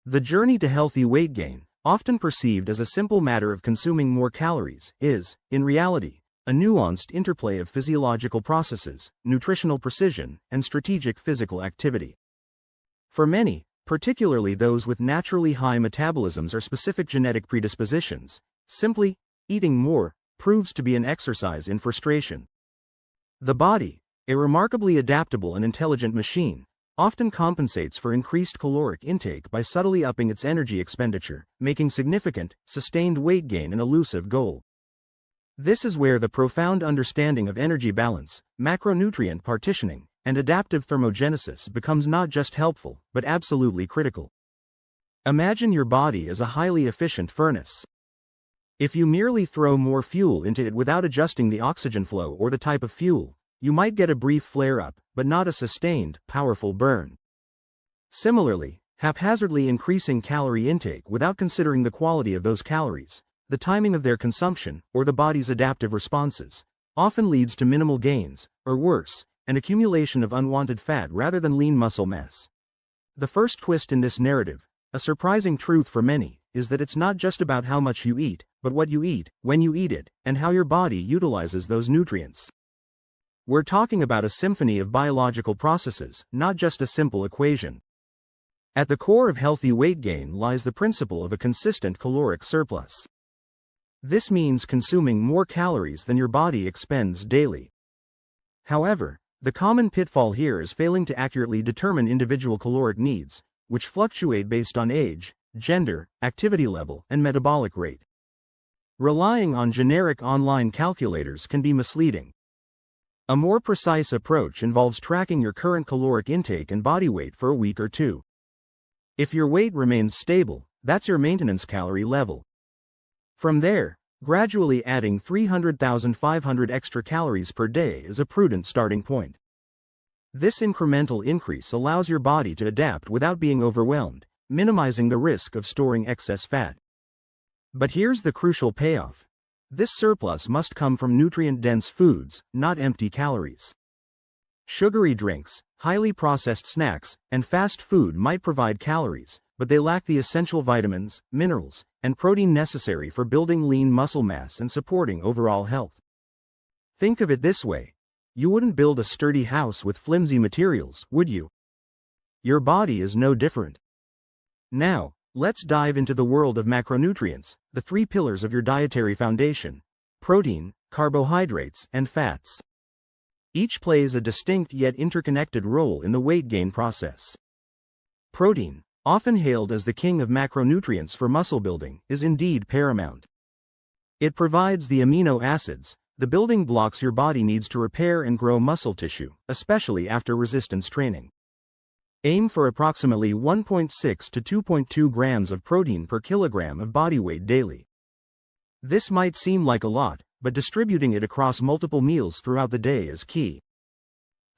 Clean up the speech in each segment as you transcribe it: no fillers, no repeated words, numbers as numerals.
The journey to healthy weight gain, often perceived as a simple matter of consuming more calories, is, in reality, a nuanced interplay of physiological processes, nutritional precision, and strategic physical activity. For many, particularly those with naturally high metabolisms or specific genetic predispositions, simply eating more proves to be an exercise in frustration. The body, a remarkably adaptable and intelligent machine, often compensates for increased caloric intake by subtly upping its energy expenditure, making significant, sustained weight gain an elusive goal. This is where the profound understanding of energy balance, macronutrient partitioning, and adaptive thermogenesis becomes not just helpful, but absolutely critical. Imagine your body as a highly efficient furnace. If you merely throw more fuel into it without adjusting the oxygen flow or the type of fuel, you might get a brief flare-up, but not a sustained, powerful burn. Similarly, haphazardly increasing calorie intake without considering the quality of those calories, the timing of their consumption, or the body's adaptive responses, often leads to minimal gains, or worse, an accumulation of unwanted fat rather than lean muscle mass. The first twist in this narrative, a surprising truth for many, is that it's not just about how much you eat, but what you eat, when you eat it, and how your body utilizes those nutrients. We're talking about a symphony of biological processes, not just a simple equation. At the core of healthy weight gain lies the principle of a consistent caloric surplus. This means consuming more calories than your body expends daily. However, the common pitfall here is failing to accurately determine individual caloric needs, which fluctuate based on age, gender, activity level, and metabolic rate. Relying on generic online calculators can be misleading. A more precise approach involves tracking your current caloric intake and body weight for a week or two. If your weight remains stable, that's your maintenance calorie level. From there, gradually adding 300,500 extra calories per day is a prudent starting point. This incremental increase allows your body to adapt without being overwhelmed, minimizing the risk of storing excess fat. But here's the crucial payoff. This surplus must come from nutrient-dense foods, not empty calories. Sugary drinks, highly processed snacks, and fast food might provide calories, but they lack the essential vitamins, minerals, and protein necessary for building lean muscle mass and supporting overall health. Think of it this way. You wouldn't build a sturdy house with flimsy materials, would you? Your body is no different. Now, let's dive into the world of macronutrients, the three pillars of your dietary foundation: protein, carbohydrates, and fats. Each plays a distinct yet interconnected role in the weight gain process. Protein, often hailed as the king of macronutrients for muscle building, is indeed paramount. It provides the amino acids, the building blocks your body needs to repair and grow muscle tissue, especially after resistance training. Aim for approximately 1.6 to 2.2 grams of protein per kilogram of body weight daily. This might seem like a lot, but distributing it across multiple meals throughout the day is key.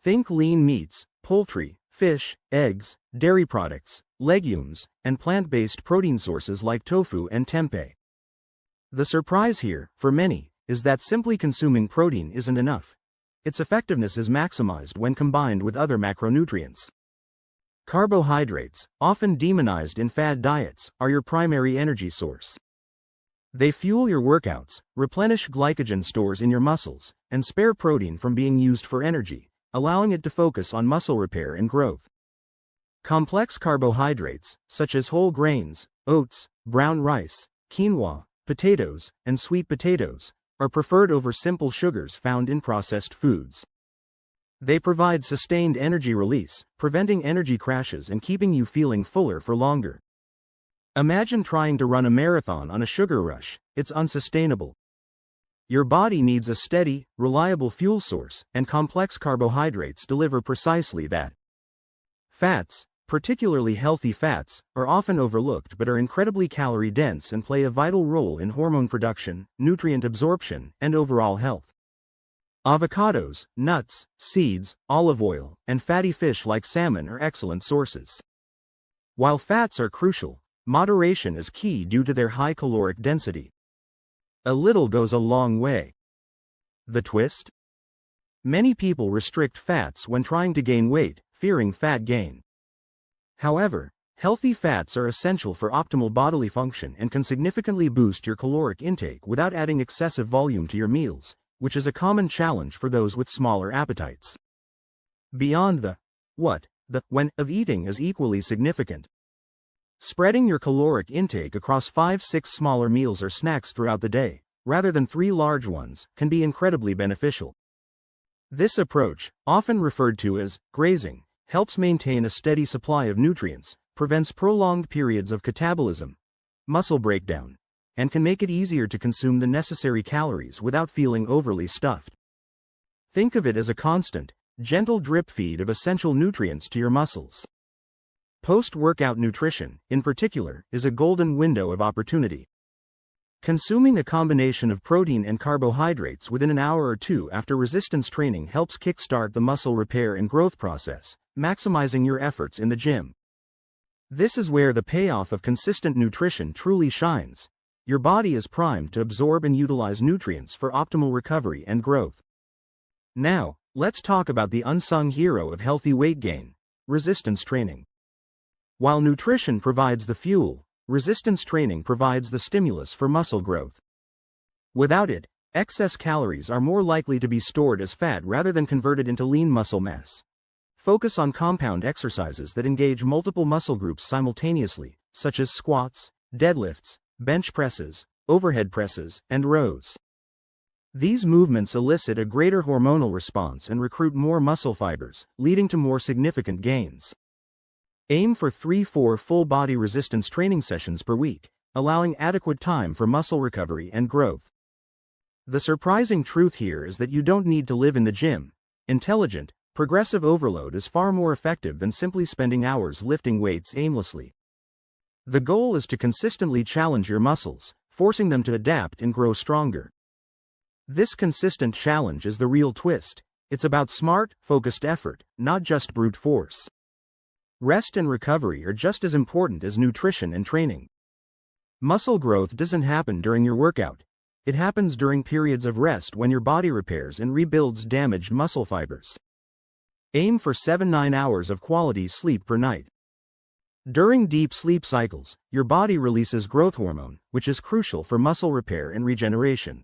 Think lean meats, poultry, fish, eggs, dairy products, legumes, and plant-based protein sources like tofu and tempeh. The surprise here, for many, is that simply consuming protein isn't enough. Its effectiveness is maximized when combined with other macronutrients. Carbohydrates, often demonized in fad diets, are your primary energy source. They fuel your workouts, replenish glycogen stores in your muscles, and spare protein from being used for energy, allowing it to focus on muscle repair and growth. Complex carbohydrates, such as whole grains, oats, brown rice, quinoa, potatoes, and sweet potatoes, are preferred over simple sugars found in processed foods. They provide sustained energy release, preventing energy crashes and keeping you feeling fuller for longer. Imagine trying to run a marathon on a sugar rush. It's unsustainable. Your body needs a steady, reliable fuel source, and complex carbohydrates deliver precisely that. Fats, particularly healthy fats, are often overlooked but are incredibly calorie-dense and play a vital role in hormone production, nutrient absorption, and overall health. Avocados, nuts, seeds, olive oil, and fatty fish like salmon are excellent sources. While fats are crucial, moderation is key due to their high caloric density. A little goes a long way. The twist? Many people restrict fats when trying to gain weight, fearing fat gain. However, Healthy fats are essential for optimal bodily function and can significantly boost your caloric intake without adding excessive volume to your meals, which is a common challenge for those with smaller appetites. Beyond the what, the when of eating is equally significant. Spreading your caloric intake across 5-6 smaller meals or snacks throughout the day, rather than 3 large ones, can be incredibly beneficial. This approach, often referred to as grazing, helps maintain a steady supply of nutrients, prevents prolonged periods of catabolism, muscle breakdown, and can make it easier to consume the necessary calories without feeling overly stuffed. Think of it as a constant, gentle drip feed of essential nutrients to your muscles. Post-workout nutrition, in particular, is a golden window of opportunity. Consuming a combination of protein and carbohydrates within an hour or two after resistance training helps kickstart the muscle repair and growth process, maximizing your efforts in the gym. This is where the payoff of consistent nutrition truly shines. Your body is primed to absorb and utilize nutrients for optimal recovery and growth. Now, let's talk about the unsung hero of healthy weight gain: resistance training. While nutrition provides the fuel, resistance training provides the stimulus for muscle growth. Without it, excess calories are more likely to be stored as fat rather than converted into lean muscle mass. Focus on compound exercises that engage multiple muscle groups simultaneously, such as squats, deadlifts, bench presses, overhead presses, and rows. These movements elicit a greater hormonal response and recruit more muscle fibers, leading to more significant gains. Aim for 3-4 full-body resistance training sessions per week, allowing adequate time for muscle recovery and growth. The surprising truth here is that you don't need to live in the gym. Intelligent, progressive overload is far more effective than simply spending hours lifting weights aimlessly. The goal is to consistently challenge your muscles, forcing them to adapt and grow stronger. This consistent challenge is the real twist. It's about smart, focused effort, not just brute force. Rest and recovery are just as important as nutrition and training. Muscle growth doesn't happen during your workout. It happens during periods of rest when your body repairs and rebuilds damaged muscle fibers. Aim for 7-9 hours of quality sleep per night. During deep sleep cycles, your body releases growth hormone, which is crucial for muscle repair and regeneration.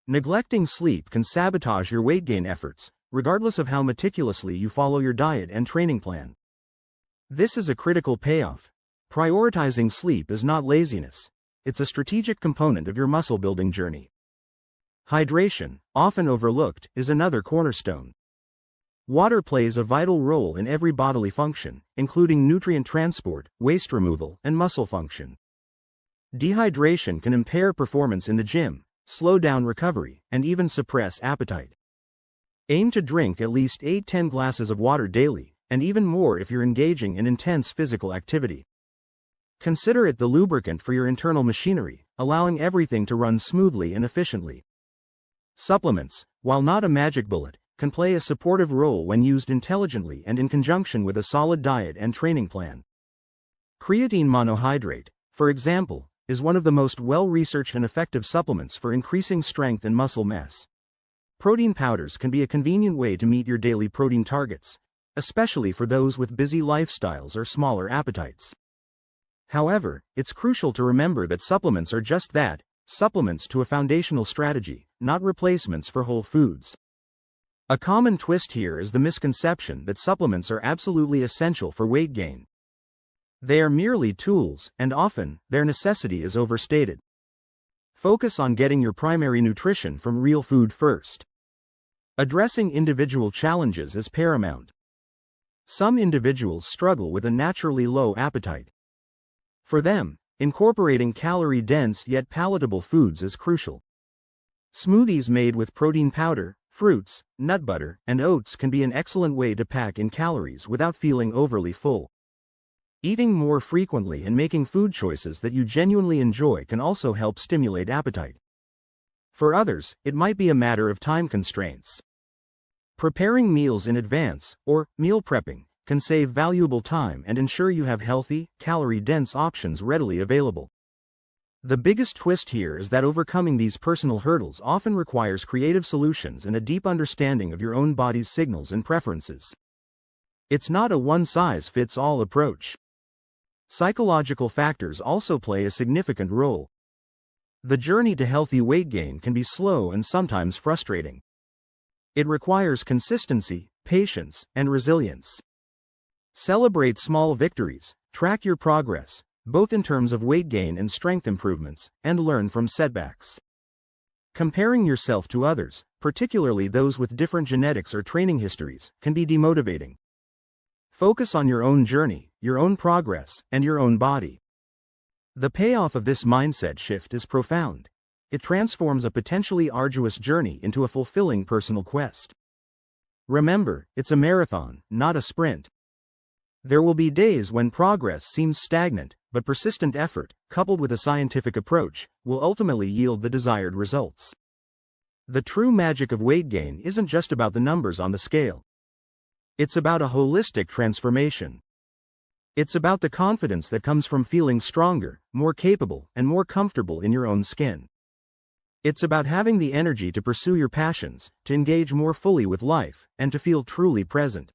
Neglecting sleep can sabotage your weight gain efforts, regardless of how meticulously you follow your diet and training plan. This is a critical payoff. Prioritizing sleep is not laziness. It's a strategic component of your muscle building journey. Hydration, often overlooked, is another cornerstone. Water plays a vital role in every bodily function, including nutrient transport, waste removal, and muscle function. Dehydration can impair performance in the gym, slow down recovery, and even suppress appetite. Aim to drink at least 8-10 glasses of water daily, and even more if you're engaging in intense physical activity. Consider it the lubricant for your internal machinery, allowing everything to run smoothly and efficiently. Supplements, while not a magic bullet, can play a supportive role when used intelligently and in conjunction with a solid diet and training plan. Creatine monohydrate, for example, is one of the most well-researched and effective supplements for increasing strength and muscle mass. Protein powders can be a convenient way to meet your daily protein targets, especially for those with busy lifestyles or smaller appetites. However, it's crucial to remember that supplements are just that, supplements to a foundational strategy, not replacements for whole foods. A common twist here is the misconception that supplements are absolutely essential for weight gain. They are merely tools, and often, their necessity is overstated. Focus on getting your primary nutrition from real food first. Addressing individual challenges is paramount. Some individuals struggle with a naturally low appetite. For them, incorporating calorie-dense yet palatable foods is crucial. Smoothies made with protein powder, fruits, nut butter, and oats can be an excellent way to pack in calories without feeling overly full. Eating more frequently and making food choices that you genuinely enjoy can also help stimulate appetite. For others, it might be a matter of time constraints. Preparing meals in advance, or meal prepping, can save valuable time and ensure you have healthy, calorie-dense options readily available. The biggest twist here is that overcoming these personal hurdles often requires creative solutions and a deep understanding of your own body's signals and preferences. It's not a one-size-fits-all approach. Psychological factors also play a significant role. The journey to healthy weight gain can be slow and sometimes frustrating. It requires consistency, patience, and resilience. Celebrate small victories, track your progress, both in terms of weight gain and strength improvements, and learn from setbacks. Comparing yourself to others, particularly those with different genetics or training histories, can be demotivating. Focus on your own journey, your own progress, and your own body. The payoff of this mindset shift is profound. It transforms a potentially arduous journey into a fulfilling personal quest. Remember, it's a marathon, not a sprint. There will be days when progress seems stagnant, but persistent effort, coupled with a scientific approach, will ultimately yield the desired results. The true magic of weight gain isn't just about the numbers on the scale. It's about a holistic transformation. It's about the confidence that comes from feeling stronger, more capable, and more comfortable in your own skin. It's about having the energy to pursue your passions, to engage more fully with life, and to feel truly present.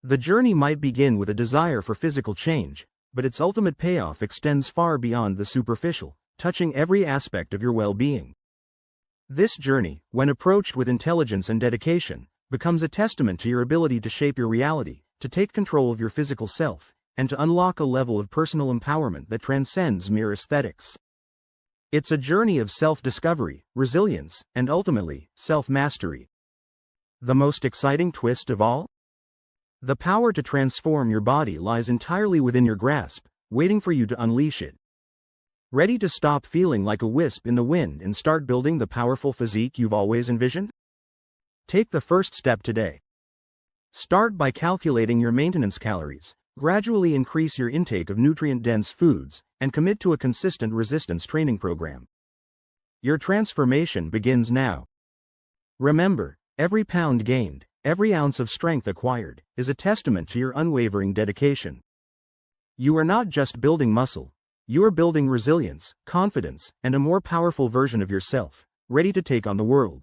The journey might begin with a desire for physical change, but its ultimate payoff extends far beyond the superficial, touching every aspect of your well-being. This journey, when approached with intelligence and dedication, becomes a testament to your ability to shape your reality, to take control of your physical self, and to unlock a level of personal empowerment that transcends mere aesthetics. It's a journey of self-discovery, resilience, and ultimately, self-mastery. The most exciting twist of all? The power to transform your body lies entirely within your grasp, waiting for you to unleash it. Ready to stop feeling like a wisp in the wind and start building the powerful physique you've always envisioned? Take the first step today. Start by calculating your maintenance calories, gradually increase your intake of nutrient-dense foods, and commit to a consistent resistance training program. Your transformation begins now. Remember, every pound gained, every ounce of strength acquired, is a testament to your unwavering dedication. You are not just building muscle, you are building resilience, confidence, and a more powerful version of yourself, ready to take on the world.